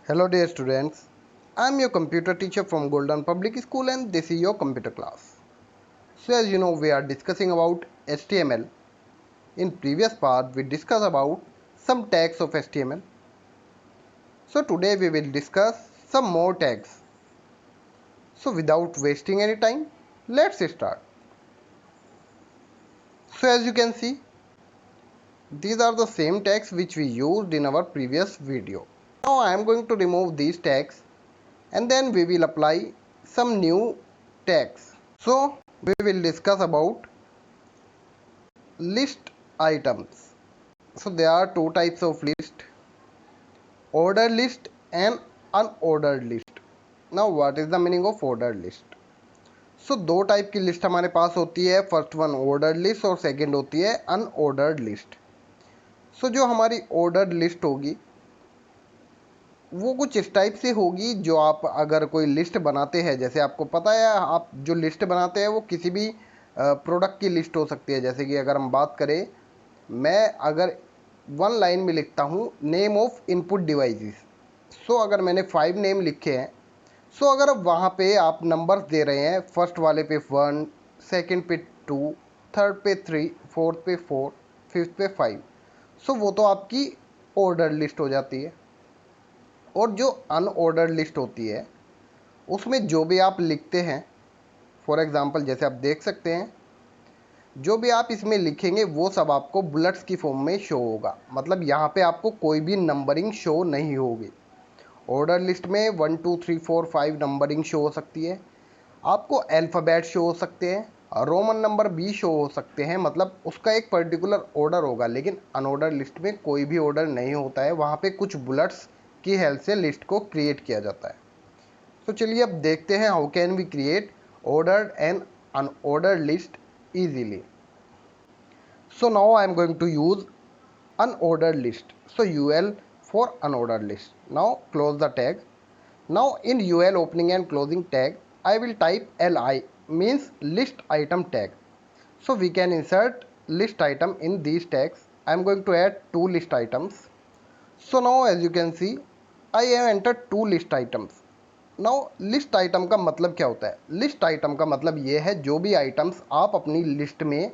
Hello dear students, I am your computer teacher from Golden Public School and this is your computer class. So as you know we are discussing about HTML. In previous part we discussed about some tags of HTML. So today we will discuss some more tags. So without wasting any time, let's start. So as you can see, these are the same tags which we used in our previous video. Now I am going to remove these tags and then we will apply some new tags. So we will discuss about list items. So there are two types of list, ordered list and unordered list. Now what is the meaning of ordered list? So दो type की list हमारे पास होती है, first one ordered list और second होती है unordered list. सो जो हमारी ऑर्डर्ड लिस्ट होगी वो कुछ इस टाइप से होगी, जो आप अगर कोई लिस्ट बनाते हैं, जैसे आपको पता है आप जो लिस्ट बनाते हैं वो किसी भी प्रोडक्ट की लिस्ट हो सकती है. जैसे कि अगर हम बात करें, मैं अगर वन लाइन में लिखता हूँ नेम ऑफ इनपुट डिवाइसेस, सो अगर मैंने 5 नेम लिखे हैं, सो अगर वहाँ पे आप नंबर्स दे रहे हैं, फर्स्ट वाले पे 1, सेकंड पे 2, थर्ड पे 3, फोर्थ पे 4, फिफ्थ पे 5, सो वो तो आपकी ऑर्डर लिस्ट हो जाती है. और जो अनऑर्डर्ड लिस्ट होती है उसमें जो भी आप लिखते हैं, फॉर एग्जांपल जैसे आप देख सकते हैं, जो भी आप इसमें लिखेंगे वो सब आपको बुलेट्स की फॉर्म में शो होगा. मतलब यहाँ पे आपको कोई भी नंबरिंग शो नहीं होगी. ऑर्डर लिस्ट में 1 2 3 4 5 नंबरिंग शो हो सकती है, आपको अल्फ़ाबेट शो हो सकते हैं, रोमन नंबर भी शो हो सकते हैं. मतलब उसका एक पर्टिकुलर ऑर्डर होगा. लेकिन अनऑर्डर लिस्ट में कोई भी ऑर्डर नहीं होता है, वहाँ पे कुछ बुलेट्स की हेल्प से लिस्ट को क्रिएट किया जाता है. तो चलिए अब देखते हैं how can we create ordered and unordered list easily. So now I am going to use unordered list. So UL for unordered list. Now close the tag. Now in UL opening and closing tag, I will type LI, means list item tag. So we can insert list item in these tags. I am going to add 2 list items. So now as you can see, I have entered 2 list items. Now list item का मतलब क्या होता है? List item का मतलब ये है जो भी आइटम्स आप अपनी लिस्ट में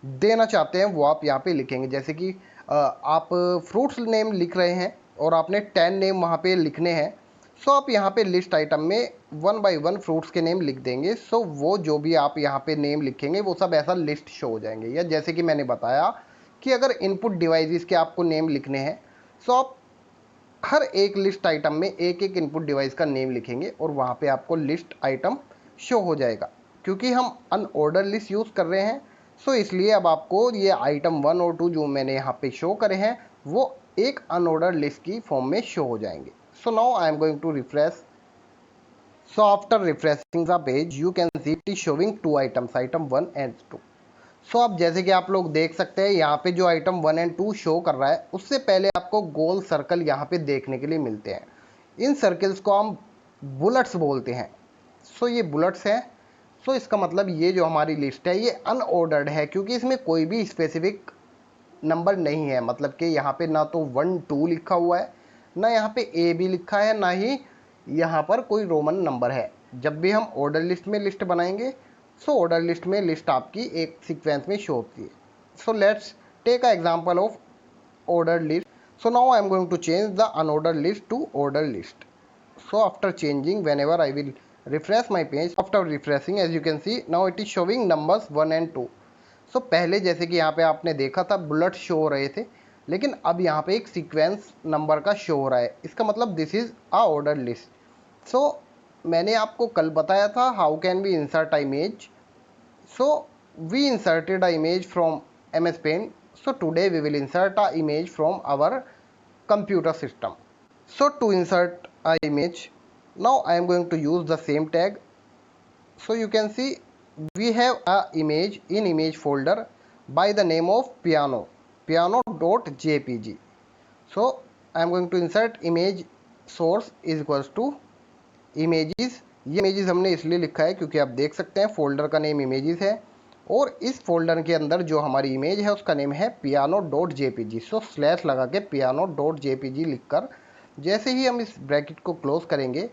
देना चाहते हैं वो आप यहाँ पे लिखेंगे. जैसे कि आप फ्रूट्स नेम लिख रहे हैं और आपने 10 नेम वहाँ पे लिखने हैं, सो आप यहाँ पे लिस्ट आइटम में 1 बाय 1 फ्रूट्स के नेम लिख देंगे. सो वो जो भी आप यहाँ पे नेम लिखेंगे वो सब ऐसा लिस्ट शो हो जाएंगे. या जैसे कि मैंने बताया कि अगर इनपुट डिवाइसेस के आपको नेम लिखने हैं, सो आप हर एक लिस्ट आइटम में एक एक इनपुट डिवाइस का नेम लिखेंगे और वहाँ पे आपको लिस्ट आइटम शो हो जाएगा. क्योंकि हम अनऑर्डर लिस्ट यूज़ कर रहे हैं, सो इसलिए अब आपको ये आइटम 1 और 2 जो मैंने यहाँ पे शो करे हैं वो एक अनऑर्डर लिस्ट की फॉर्म में शो हो जाएंगे. So now I am going to refresh. So after refreshing the page you can see it is showing 2 items, item 1 and 2. So अब जैसे कि आप लोग देख सकते हैं यहाँ पे जो आइटम 1 एंड 2 शो कर रहा है उससे पहले आपको गोल सर्कल यहाँ पे देखने के लिए मिलते हैं. इन सर्कल्स को हम बुलेट्स बोलते हैं. सो ये बुलेट्स हैं. सो इसका मतलब ये जो हमारी लिस्ट है ये अनऑर्डर्ड है, क्योंकि इसमें कोई भी स्पेसिफिक नंबर नहीं है. मतलब कि यहाँ पे ना तो 1 2 लिखा हुआ है, ना यहाँ पे ए बी लिखा है, ना ही यहाँ पर कोई रोमन नंबर है. जब भी हम ऑर्डर लिस्ट में लिस्ट बनाएंगे, सो ऑर्डर लिस्ट में लिस्ट आपकी एक सीक्वेंस में शो होती है. So let's take a example of order list. So now I am going to change the unorder list to order list. So after changing, whenever I will refresh my page, after refreshing as you can see now it is showing numbers 1 and 2. सो पहले जैसे कि यहाँ पे आपने देखा था bullet show हो रहे थे, लेकिन अब यहाँ पे एक सीक्वेंस नंबर का शो हो रहा है. इसका मतलब this is a order list. So मैंने आपको कल बताया था how can we insert image. So we inserted a image from MS Paint. So today we will insert a image from our computer system. So to insert a image, now I am going to use the same tag. So you can see we have a image in image folder by the name of piano.jpg. So I am going to insert image source is equals to images. ये images हमने इसलिए लिखा है क्योंकि आप देख सकते हैं फोल्डर का नेम images है और इस फोल्डर के अंदर जो हमारी इमेज है उसका नेम है piano.jpg. सो स्लैश लगा के piano.jpg लिखकर जैसे ही हम इस ब्रैकेट को क्लोज करेंगे,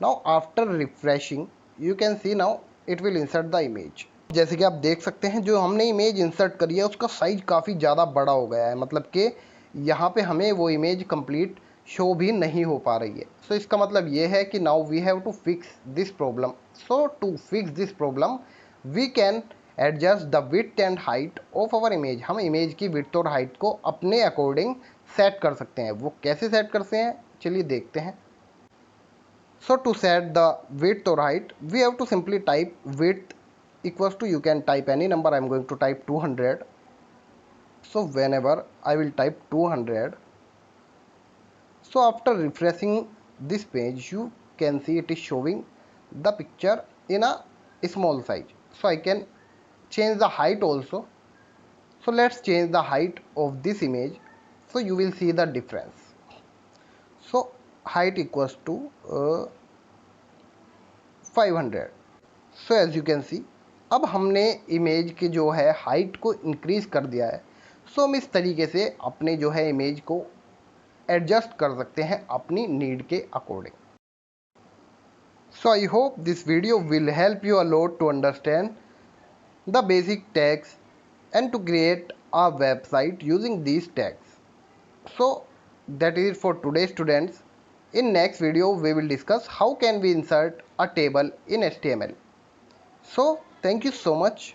now after refreshing you can C now it will insert the image. जैसे कि आप देख सकते हैं जो हमने इमेज इंसर्ट करी है उसका साइज काफ़ी ज़्यादा बड़ा हो गया है, मतलब कि यहाँ पे हमें वो इमेज कंप्लीट शो भी नहीं हो पा रही है। सो इसका मतलब ये है कि now we have to fix this problem. So to fix this problem we can adjust the width and height of our image. हम इमेज की विड्थ और हाइट को अपने अकॉर्डिंग सेट कर सकते हैं। वो कैसे सेट करते हैं चलिए देखते हैं। So to set the width or height, we have to simply type width equals to, you can type any number. I am going to type 200. So whenever I will type 200, so after refreshing this page, you can see it is showing the picture in a small size. So I can change the height also. So let's change the height of this image. So you will see the difference. So height equals to 500. So as you can see अब हमने image के जो है height को increase कर दिया है। सो हम इस तरीके से अपने जो है इमेज को एडजस्ट कर सकते हैं अपनी नीड के according. So I hope this video will help you a lot to understand the basic tags and to create a website using these tags. So that is it for today students. In next video we will discuss how can we insert a table in HTML. So thank you so much.